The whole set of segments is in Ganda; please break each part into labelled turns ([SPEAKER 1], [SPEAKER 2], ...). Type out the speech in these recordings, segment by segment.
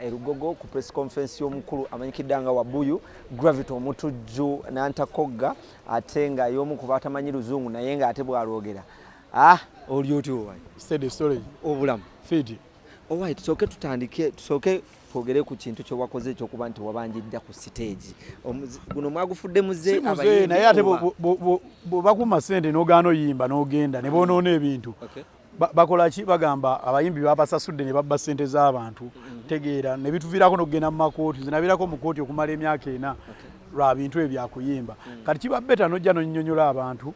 [SPEAKER 1] erugogo ku press conference y'omukulu amanyikiddanga wa Buyu Gravity Omutujju n'antakogga ate nga y'omu ku batamanyi luzungu naye nga ate bw'alwogera oli otyo wayi
[SPEAKER 2] steady story
[SPEAKER 1] obulamu
[SPEAKER 2] fiti
[SPEAKER 1] alright tusooke twogere ku kintu kye wakoze ekyokuba nti wabanjidda ku stage guno mwagufudde muze
[SPEAKER 2] abayimbi naye ate bakuma ssente n'ogaana oyimba n'ogenda ne boonoona ebintu bakola ki bagamba abayimbi babasasudde ne babba ssente z'abantu tegeera ne bituviirako n'okugenda mu makooti zinabirako mu kooti okumala emyaka 4 lwa bintu ebyakuyimba kati kiba beta n'ojja n'onnyonnyola abantu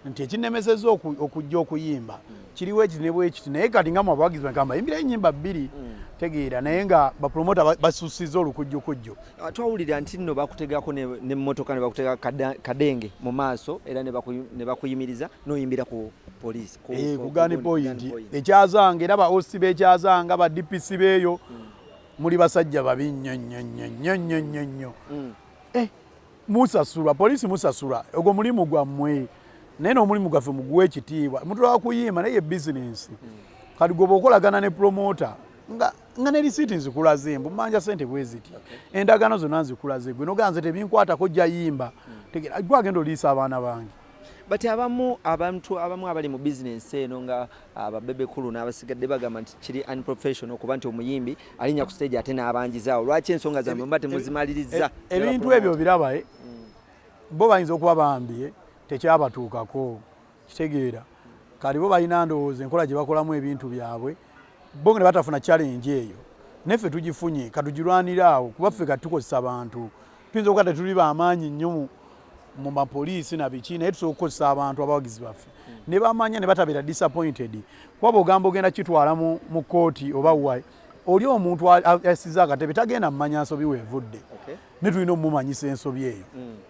[SPEAKER 2] nti ekinnemesezza okujja okuyimba kiriwo ekiti ne bwekiti naye kati nga mu abawagizi bagamba yimbira ennyimba 2 tegeera naye nga bapromota basusiza olukujjukujju
[SPEAKER 1] twawulira nti nno bakutegako n'emmotoka ne bakutega kadenge mu maaso era ne bakuyimiriza n'oyimbira ku poliisi
[SPEAKER 2] ku Gun Point ekyazanga era ba OC bekyazanga ba DPC beeyo muli basajja babi nnyo musasula poliisi musasula ogwo mulimu gwammwe naye n'omulimu gwaffe muguwa ekitiibwa mutulaba kuyimba naye bizinensi kati gwe bw'okolagana ne promota nga ne risiiti nzikulaze mbu mmanja ssente bwe ziti endagaano zonna nzikulaze gwe noganze tebinkwatako jja yimba tegera gwagenda oliisa abaana bange
[SPEAKER 1] but abantu abamu abali mu bizinensi eno nga ababebekulu n'abasigadde bagamba nti kiri unprofessional okuba nti omuyimbi alinya ku stage ate n'abanjizaawo lwaki ensonga zammwe mba temuzimaliriza
[SPEAKER 2] ebintu ebyo biraba bo bayinza okuba bambye tekyabatuukako kitegeera kati bo balina ndowooza enkola gye bakolamu ebintu byabwe bo ne batafuna challenge eyo neffe tugifunye katugirwaniraawo kuba ffe kati tukozesa abantu tuyinza okuba tetuli bamaanyi nnyo mu mapoliisi na biki naye tusobola okukozesa abantu abawagizi baffe ne bamanya ne batabeera disappointed kuba bw'ogamba ogenda kitwala mu kooti oba wayi oli omuntu asize akatebe tagenda mumanya nsobi weevudde ne tulina omumanyisa ensobi eyo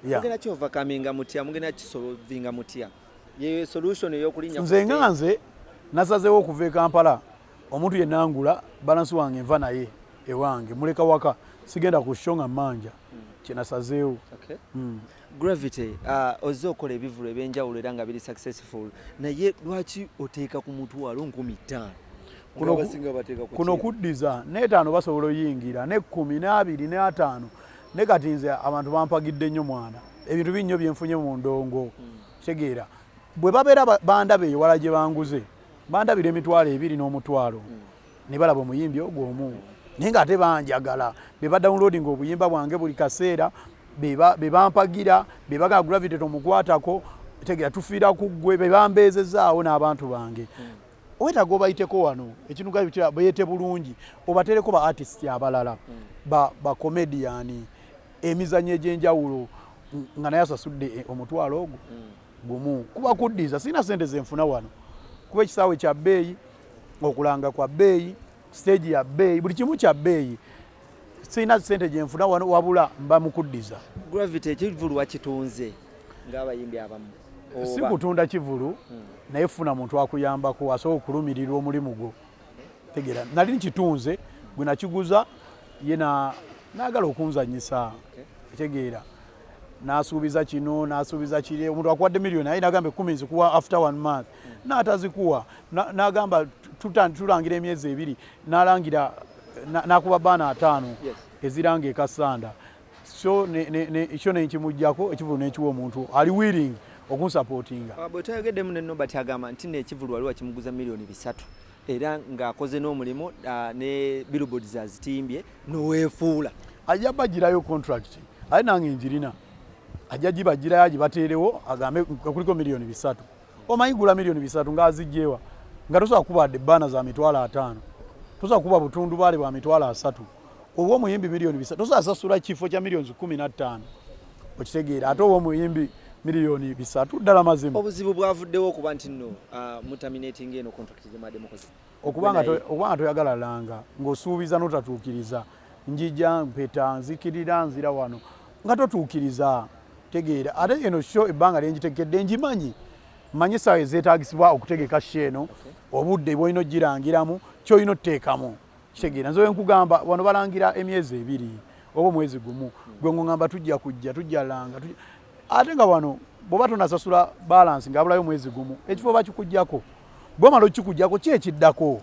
[SPEAKER 1] mugenda kyovercominga mutya mugenda kisolvinga mutya ye solution ey'okulinnya
[SPEAKER 2] nze nga nze nasazeewo okuva e Kampala omuntu yenangula balansi wange nva naye ewange muleka waka sigenda kushonga manja kyenasazeewo
[SPEAKER 1] Gravity ozze okola ebivulu ebyenjawulo era nga biri successful naye lwaki oteeka ku mutwalo 15,000
[SPEAKER 2] kuno kuddiza n'etaano basobola oyingira ne 10 n'abiri n'ataano ne kati nze abantu bampagidde nnyo mwana ebintu binnyo byenfunye mu ndongo tegeera bwe babeera bandaba ewala gye banguze bandabira emitwalo 2 n'omutwalo ne balaba omuyimbi ogwo omu naye nga ate banjagala be badawunloadinga obuyimba bwange buli kaseera be bampagira be baga Gravity tomukwatako tegeera tufiira ku ggwe be bambeezezaawo n'abantu bange owetaaga obayiteko wano ekinuga bayete bulungi obatereko ba artist abalala ba comedian emizannyo egy'enjawulo nga naye asasudde omutwalo ogwo gumu kuba kuddiza sina ssente zenfuna wano kuba ekisaawe kya bbeeyi okulanga kwa bbeeyi stage ya bbeeyi buli kimu kya bbeeyi sina ssente gyenfuna wano wabula mba mukuddiza
[SPEAKER 1] Gravity ekivulu wakitunze ng'abayimbi abamu
[SPEAKER 2] si kutunda kivulu naye funa muntu akuyambako asobola okulumirirwa omulimu gwo tegeera nali nkitunze gwe nakiguza ye n'agala okunzanyisa tegeera n'asuubiza kino n'asuubiza kiri omuntu akuwadde miliyoni aye n'agamba 10 nzikuwa after 1 month n'atazikuwa n'agamba tulangira emyezi 2 n'alangira n'akuba baana 5 eziranga ekasanda so ekyo nekimujjako ekivulu n'ekiwa omuntu ali willing okunsupportinga
[SPEAKER 1] bwe twayogeddemu ne Nobert agamba nti n'ekivulu waliwo kimuguza miliyoni 3 era ng'akoze n'omulimu ne billboards azitimbye n'oweefuula
[SPEAKER 2] ajja bagirayo contract aye nange njirina ajja gibagirayo gibateerewo agambe kuliko miliyoni 3 omayigula miliyoni 3 ng'azijjeewa nga tosobola kubadde ebbaana za mitwalo 5 tosobola kuba butundubaale bwa mitwalo 3 oba omuyimbi miliyoni 3 tosobola sasula kifo kya miliyoni 15 okitegeera ate oba omuyimbi miliyoni 3 ddala mazima
[SPEAKER 1] obuzibu bwavuddewo okuba nti nno mutaminating eno contract zemadde mukozi
[SPEAKER 2] okubanga toyagala langa ng'osuubiza n'otatuukiriza njija mpeta nzikirira nzira wano nga totuukiriza tegeera ate eno sho ebbanga lyenjitekedde njimanyi manyi essaawa ezeetaagisibwa okutegeka sheno obudde bwolina ogirangiramu kyolina otteekamu kitegeera nze nkugamba wano balangira emyezi 2 oba omwezi gumu gwe ng'ogamba tujja kujja tujja langa ate nga wano bw'oba tonasasula balance ng'abulayo omwezi gumu ekifo bakikuggyako bw'omala okikuggyako ki ekiddako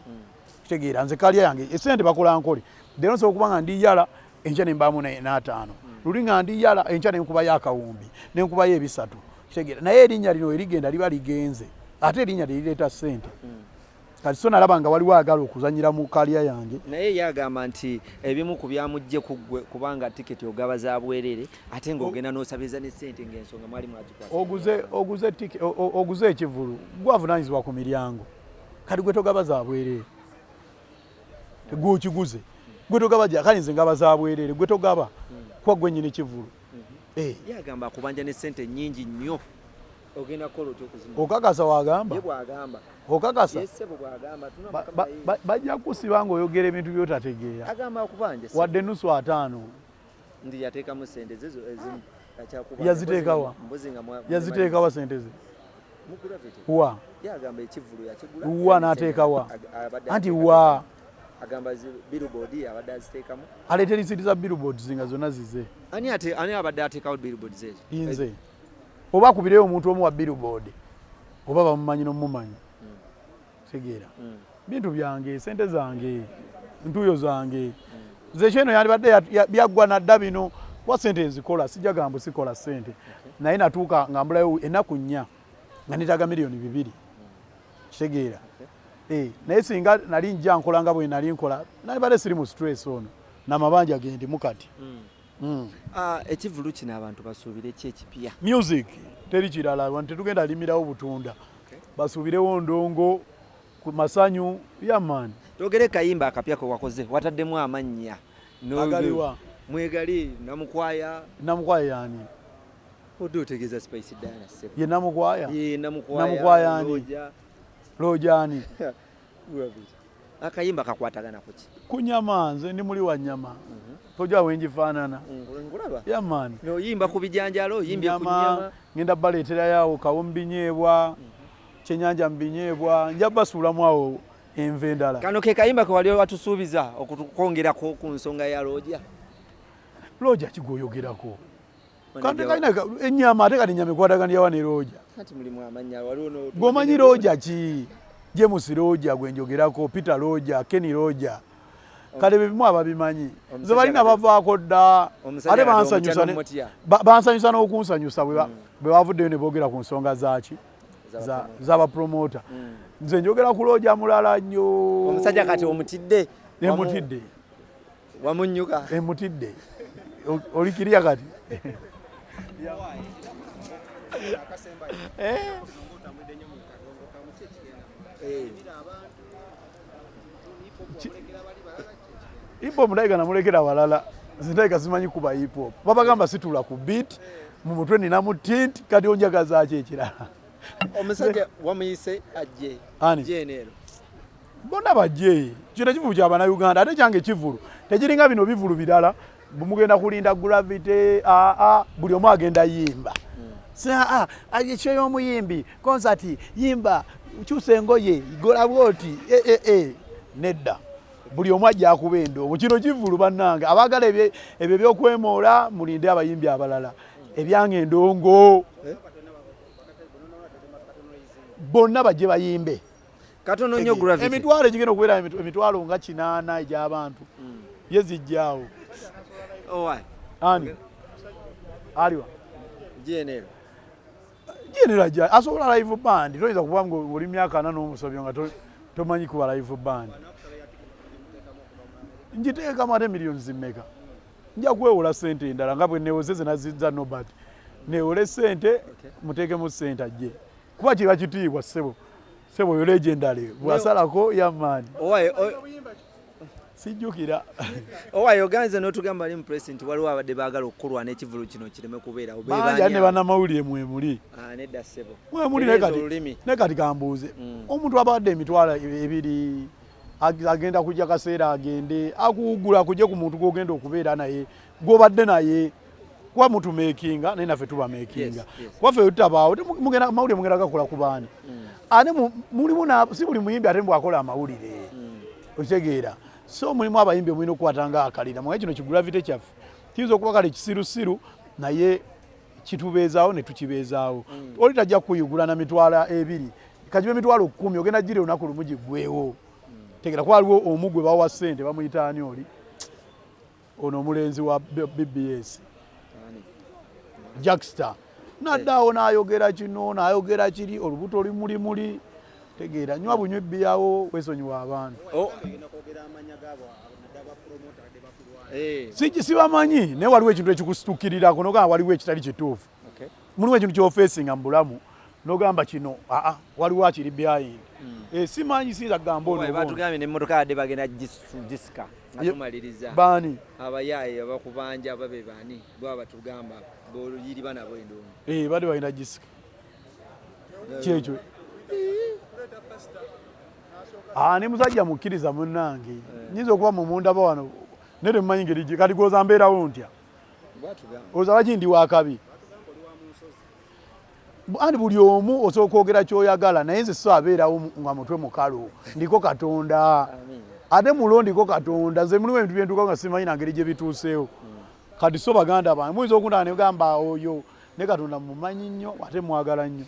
[SPEAKER 2] kitegeera nze kalya yange essente bakola nkole Deno so kubanga ndi yala encha ne mbamu na 5. Lulinga ndi yala encha ne nkuba yakawumbi ne nkuba yebisatu. Kitegeera naye erinnya lino erigenda liba ligenze. Ate erinnya lireta sente. Kati so nalaba nga waliwo agala okuzanyira mu kaliya yange.
[SPEAKER 1] Naye yagamba nti ebimu ku byamujje kuggwe kubanga tiketi ogaba za bwerere ate ng'ogenda n'osabiriza ne sente ng'ensonga mwali mwagikwasa.
[SPEAKER 2] Oguze ekivulu gwavunanyizibwa ku miryango. Kati gwe togaba za bwerere. Gwe okiguze. Gwe togaba kale nze ngaba za bwerere. Gwe togaba kwa gwe nnyini kivulu.
[SPEAKER 1] Yagamba akubanja ne sente nnyingi nnyo. Ogenda kola okuzima.
[SPEAKER 2] Okakasa wagamba?
[SPEAKER 1] Ye bw'agamba.
[SPEAKER 2] Okakasa?
[SPEAKER 1] Yesse bw'agamba
[SPEAKER 2] bajja kusiba ng'oyogera ebintu by'otategeera.
[SPEAKER 1] Agamba akubanja.
[SPEAKER 2] Wadde nusu 5.
[SPEAKER 1] Ndi yateekamu sente zezo ezimu.
[SPEAKER 2] Yaziteekawa. Yaziteekawa sente ze.
[SPEAKER 1] Mukula vete.
[SPEAKER 2] Wa.
[SPEAKER 1] Yagamba ekivulu yakigula.
[SPEAKER 2] Wa n'ateekawa. Anti wa.
[SPEAKER 1] Agamba billboard abadde aziteekamu.
[SPEAKER 2] Aleeta lisiti za billboard zinga zonna zize.
[SPEAKER 1] Ani abadde ateekawo billboard zezo?
[SPEAKER 2] Inze. Oba akubireyo omuntu omu wa billboard. Oba bamumanyi n'omumanyi. Tegeera. Bintu byange, sente zange, ntuyo zange. Nze kyeno yandibadde byaggwa nadda bino kwa sente nzikola sijja gambo sikola sente. Naye natuuka ngambulayo ennaku 4 nga netaga miliyoni 2. Kitegeera. Naye singa nali njja nkola nga bwe nali nkola nalibadde siri mu stress ono n'amabanja gendi mukati.
[SPEAKER 1] Ekivulu kino abantu basuubire ki ekipya?
[SPEAKER 2] Music teri kirala wanti tetugenda limirawo butunda. Basuubirewo ndongo ku masanyu ya man.
[SPEAKER 1] Togere kayimba akapya ko wakoze wataddemu amannya.
[SPEAKER 2] Agaliwa.
[SPEAKER 1] Mwegali namukwaya.
[SPEAKER 2] Namukwaya yani.
[SPEAKER 1] Odo otegeeza Spice Diana sebo.
[SPEAKER 2] Ye namukwaya.
[SPEAKER 1] Ye namukwaya.
[SPEAKER 2] Namukwaya yani. Lojani.
[SPEAKER 1] Akayimba kakwatagana kuki?
[SPEAKER 2] Kunyama nze ndi muli wa nyama. Toja wenjifaanana.
[SPEAKER 1] Ngulaba.
[SPEAKER 2] Ya man.
[SPEAKER 1] No yimba ku bijanjalo, yimbye ku nyama.
[SPEAKER 2] Ngenda baleetera yawo kawumbinyeebwa. Kyenyanja mbinyeebwa. Nja basulamu awo enve endala.
[SPEAKER 1] Kano ke kayimba ko wali watusuubiza okukongerako ku nsonga ya Roja.
[SPEAKER 2] Roja kigoyogerako. Kandi kaina ennyama ate kati nyama ekwatagana yawa ne Roja.
[SPEAKER 1] Kati mulimu amanya waliwo no.
[SPEAKER 2] Gomanyi Roja ki? James Roja gwenjogerako, Peter Roja, Kenny Roja. Kale bimu ababimanyi. Nze balina bavaako dda. Ate bansanyusa n'okunsanyusa bwe bavuddeyo ne boogera ku nsonga zaaki. Zaba promoter. Nze njogera ku Roja mulala nnyo.
[SPEAKER 1] Omusajja kati omutidde.
[SPEAKER 2] Emutidde.
[SPEAKER 1] Wamunnyuka.
[SPEAKER 2] Emutidde. Olikiriya kati. Hip hop ndaiga namulekera walala. Zindaiga simanyi kuba hip hop. Babagamba situla ku beat mu mutwe nina mu tint kati onjagaza aki ekirala.
[SPEAKER 1] Omusajja wamuyise ajje. Jenero.
[SPEAKER 2] Bonna bajje. Kino kivulu ky'abana Uganda ate kyange kivulu. Tekiringa bino bivulu birala. Bumugenda kulinda gravity buli omu agenda yimba. Ekyo y'omuyimbi concert yimba kyusa engoye gola bwoti nedda buli omu ajja akuba endongo kino kivulu bannange abaagala ebyo by'okwemoola mulinde abayimbi abalala ebyange endongo bonna bajje bayimbe
[SPEAKER 1] katono nnyo gravity
[SPEAKER 2] emitwalo egigenda okubeera emitwalo nga 8 egy'abantu ye zijjaawo. Ani aliwa
[SPEAKER 1] Jenero
[SPEAKER 2] ajja asobola live band toyinza kuba ng'oli myaka 4 n'omusobyo nga tomanyi kuba live band. Njiteekamu ate miliyoni zimmeka nja kwewola sente endala nga bwe neewozeze nazizza Nobert neewole sente muteekemu sente ajje kuba kiba kitiibwa ssebo yo legendary bwasalako yamaani sijjukira
[SPEAKER 1] owayoganze n'otugamba ali mu president waliwo abadde baagala okukolwa n'ekivulu kino kireme kubeerawo
[SPEAKER 2] banja ne bannamawulire mwemuli
[SPEAKER 1] nedda ssebo
[SPEAKER 2] mwemuli ne kati kambuuze omuntu abadde emitwalo 2 agenda kujja kaseera agende akuwugula kujje ku muntu gw'ogenda okubeera naye gw'obadde naye kuba mutumeekinga naye naffe tuba meekinga kwaffe tutabaawo amawulire mugenda gakola ku baani ate mulimu si buli muyimbi ate mbwakola amawulire okitegeera so mulimu abayimbi mulina okukwatanga akalira mwaye kino kigravity kyaffe kiyinza okuba kale kisirusiru naye kitubeezaawo ne tukibeezaawo oli tajja kuyigula na mitwalo 2 kajibe mitwalo 10 ogenda gira olunaku lumu giggwewo tegera ko waliwo omu gwe bawa ssente bamuyita ani oli ono omulenzi wa BBS Jackster naddaawo n'ayogera kino n'ayogera kiri olubuto limuli tegeera nywa bunywa ebbiyawo weesonyiwa abantu sibamanyi naye waliwo ekintu ekikusitukirirako nogamba waliwo ekitali kituufu mulimu ekintu kyofeesinga mu bulamu nogamba kino waliwo akiri behind simanyi siyinza kugamba ono
[SPEAKER 1] batugambye n'emmotoka yadde bagenda gisika atumaliriza
[SPEAKER 2] baani
[SPEAKER 1] abayaaye abakubanja ababe baani bwaba batugamba boluyiriba nabo endongo
[SPEAKER 2] badde balina gisika kyekyo ne musajja mukkiriza munnange nyinza okuba mumundaba wano naye temumanyi ngeri kati goza mbeerawo ntya oza bakindi wakabi andi buli omu osobola okwogera kyoyagala naye nze so abeerawo nga mutwe mukalu ndiko Katonda ate mulo ndiko Katonda nze mulimu ebintu byentuuka nga simanyi nangeri gye bituuseewo kati so baganda bange muyinza okundaba ne gamba oyo ne Katonda mumanyi nnyo ate mwagala nnyo.